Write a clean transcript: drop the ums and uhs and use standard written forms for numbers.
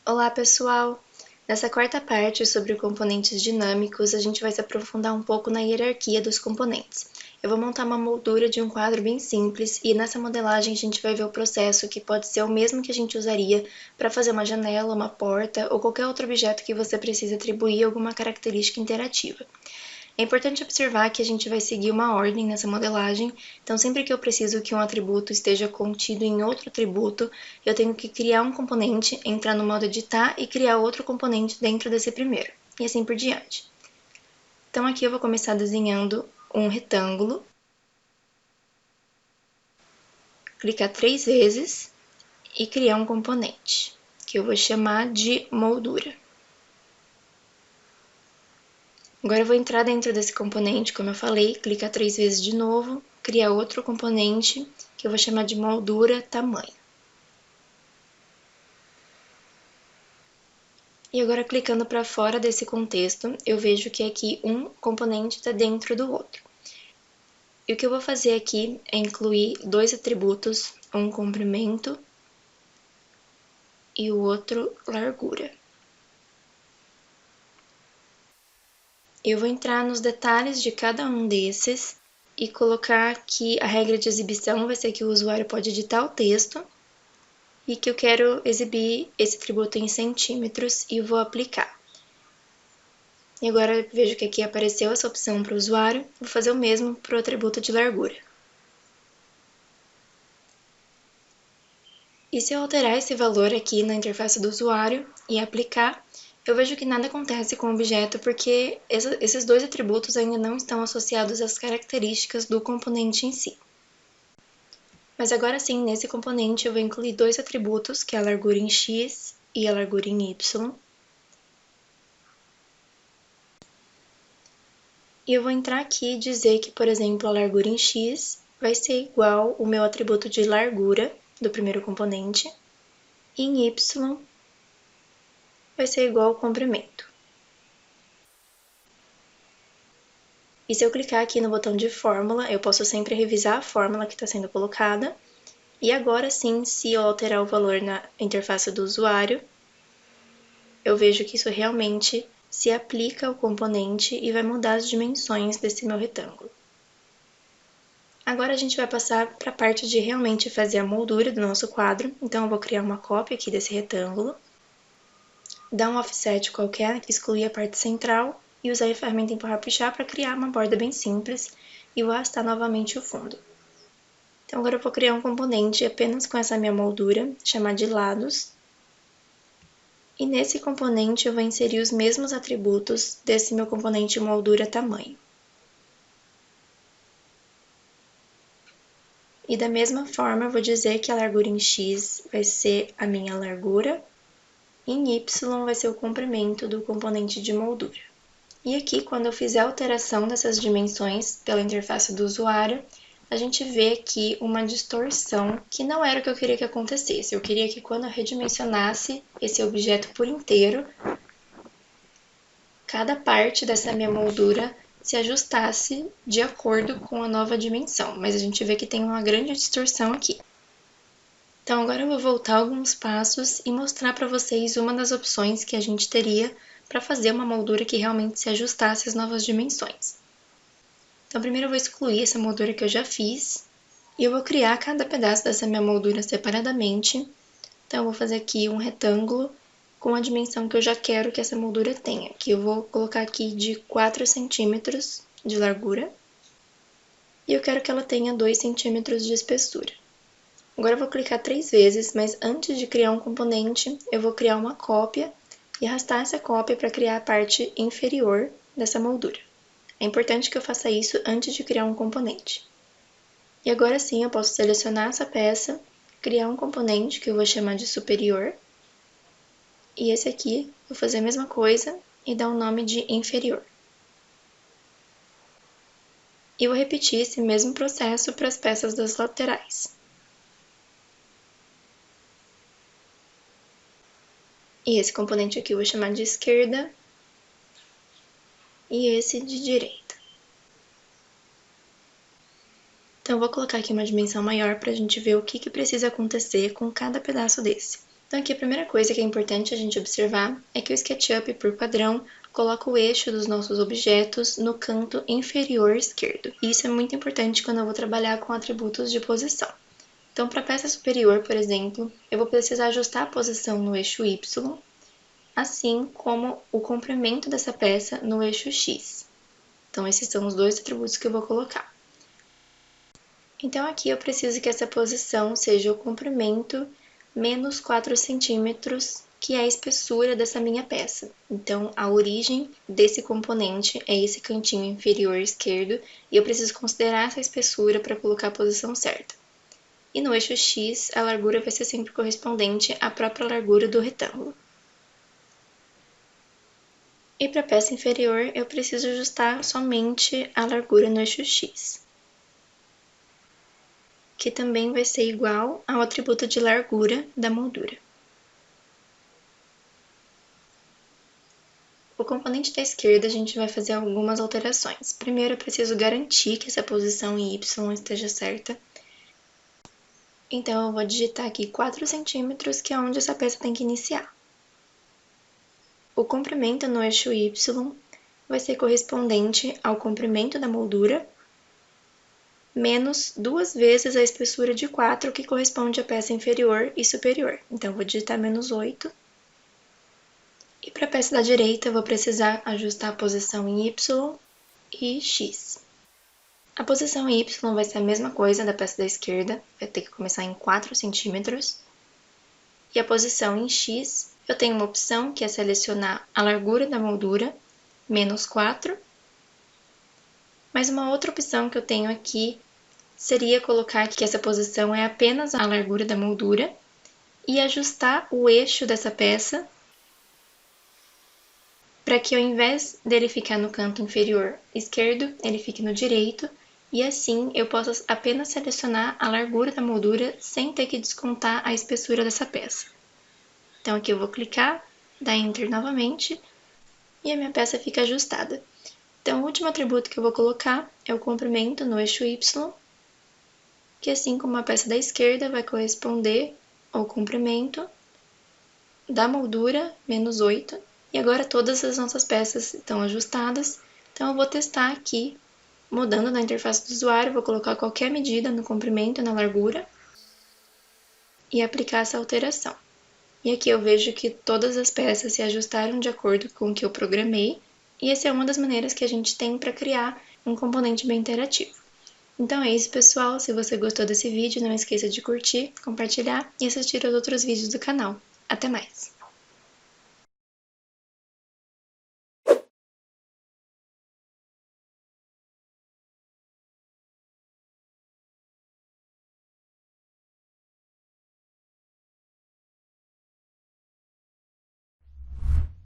Olá, pessoal! Nessa quarta parte sobre componentes dinâmicos, a gente vai se aprofundar um pouco na hierarquia dos componentes. Eu vou montar uma moldura de um quadro bem simples e nessa modelagem a gente vai ver o processo que pode ser o mesmo que a gente usaria para fazer uma janela, uma porta ou qualquer outro objeto que você precise atribuir alguma característica interativa. É importante observar que a gente vai seguir uma ordem nessa modelagem, então sempre que eu preciso que um atributo esteja contido em outro atributo, eu tenho que criar um componente, entrar no modo editar e criar outro componente dentro desse primeiro, e assim por diante. Então aqui eu vou começar desenhando um retângulo, clicar 3 vezes e criar um componente, que eu vou chamar de moldura. Agora eu vou entrar dentro desse componente, como eu falei, clicar 3 vezes de novo, criar outro componente, que eu vou chamar de moldura tamanho. E agora clicando para fora desse contexto, eu vejo que aqui um componente está dentro do outro. E o que eu vou fazer aqui é incluir dois atributos, um comprimento e o outro largura. Eu vou entrar nos detalhes de cada um desses e colocar que a regra de exibição vai ser que o usuário pode editar o texto e que eu quero exibir esse atributo em centímetros e vou aplicar. E agora eu vejo que aqui apareceu essa opção para o usuário, vou fazer o mesmo para o atributo de largura. E se eu alterar esse valor aqui na interface do usuário e aplicar, eu vejo que nada acontece com o objeto porque esses dois atributos ainda não estão associados às características do componente em si. Mas agora sim, nesse componente eu vou incluir dois atributos, que é a largura em x e a largura em y. E eu vou entrar aqui e dizer que, por exemplo, a largura em x vai ser igual ao meu atributo de largura do primeiro componente, e em y vai ser igual ao comprimento. E se eu clicar aqui no botão de fórmula, eu posso sempre revisar a fórmula que está sendo colocada. E agora sim, se eu alterar o valor na interface do usuário, eu vejo que isso realmente se aplica ao componente e vai mudar as dimensões desse meu retângulo. Agora a gente vai passar para a parte de realmente fazer a moldura do nosso quadro. Então eu vou criar uma cópia aqui desse retângulo, dar um offset qualquer, excluir a parte central e usar a ferramenta empurrar puxar para criar uma borda bem simples e vou arrastar novamente o fundo. Então agora eu vou criar um componente apenas com essa minha moldura, chamar de lados. E nesse componente eu vou inserir os mesmos atributos desse meu componente moldura tamanho. E da mesma forma eu vou dizer que a largura em x vai ser a minha largura, e em y vai ser o comprimento do componente de moldura. E aqui, quando eu fizer a alteração dessas dimensões pela interface do usuário, a gente vê aqui uma distorção que não era o que eu queria que acontecesse. Eu queria que quando eu redimensionasse esse objeto por inteiro, cada parte dessa minha moldura se ajustasse de acordo com a nova dimensão, mas a gente vê que tem uma grande distorção aqui. Então agora eu vou voltar alguns passos e mostrar para vocês uma das opções que a gente teria para fazer uma moldura que realmente se ajustasse às novas dimensões. Então primeiro eu vou excluir essa moldura que eu já fiz e eu vou criar cada pedaço dessa minha moldura separadamente. Então eu vou fazer aqui um retângulo com a dimensão que eu já quero que essa moldura tenha, que eu vou colocar aqui de 4 centímetros de largura, e eu quero que ela tenha 2 centímetros de espessura. Agora eu vou clicar 3 vezes, mas antes de criar um componente, eu vou criar uma cópia e arrastar essa cópia para criar a parte inferior dessa moldura. É importante que eu faça isso antes de criar um componente. E agora sim eu posso selecionar essa peça, criar um componente que eu vou chamar de superior, e esse aqui, vou fazer a mesma coisa e dar o nome de inferior. E vou repetir esse mesmo processo para as peças das laterais. E esse componente aqui eu vou chamar de esquerda e esse de direita. Então eu vou colocar aqui uma dimensão maior para a gente ver o que precisa acontecer com cada pedaço desse. Então aqui a primeira coisa que é importante a gente observar é que o SketchUp, por padrão, coloca o eixo dos nossos objetos no canto inferior esquerdo. E isso é muito importante quando eu vou trabalhar com atributos de posição. Então, para a peça superior, por exemplo, eu vou precisar ajustar a posição no eixo Y, assim como o comprimento dessa peça no eixo X. Então, esses são os dois atributos que eu vou colocar. Então, aqui eu preciso que essa posição seja o comprimento menos 4 centímetros, que é a espessura dessa minha peça. Então, a origem desse componente é esse cantinho inferior esquerdo, e eu preciso considerar essa espessura para colocar a posição certa. E no eixo X, a largura vai ser sempre correspondente à própria largura do retângulo. E para a peça inferior, eu preciso ajustar somente a largura no eixo X, que também vai ser igual ao atributo de largura da moldura. O componente da esquerda a gente vai fazer algumas alterações. Primeiro eu preciso garantir que essa posição em Y esteja certa. Então eu vou digitar aqui 4 centímetros, que é onde essa peça tem que iniciar. O comprimento no eixo Y vai ser correspondente ao comprimento da moldura, menos 2 vezes a espessura de 4, que corresponde à peça inferior e superior. Então, vou digitar menos 8. E para a peça da direita, eu vou precisar ajustar a posição em Y e X. A posição em Y vai ser a mesma coisa da peça da esquerda, vai ter que começar em 4 centímetros. E a posição em X, eu tenho uma opção que é selecionar a largura da moldura, menos 4. Mas uma outra opção que eu tenho aqui seria colocar que essa posição é apenas a largura da moldura e ajustar o eixo dessa peça para que ao invés dele ficar no canto inferior esquerdo, ele fique no direito, e assim eu possa apenas selecionar a largura da moldura sem ter que descontar a espessura dessa peça. Então aqui eu vou clicar, dar Enter novamente, e a minha peça fica ajustada. Então o último atributo que eu vou colocar é o comprimento no eixo Y, que assim como a peça da esquerda vai corresponder ao comprimento da moldura, menos 8, e agora todas as nossas peças estão ajustadas, então eu vou testar aqui, mudando na interface do usuário, vou colocar qualquer medida no comprimento e na largura, e aplicar essa alteração. E aqui eu vejo que todas as peças se ajustaram de acordo com o que eu programei, e essa é uma das maneiras que a gente tem para criar um componente bem interativo. Então é isso, pessoal. Se você gostou desse vídeo, não esqueça de curtir, compartilhar e assistir aos outros vídeos do canal. Até mais!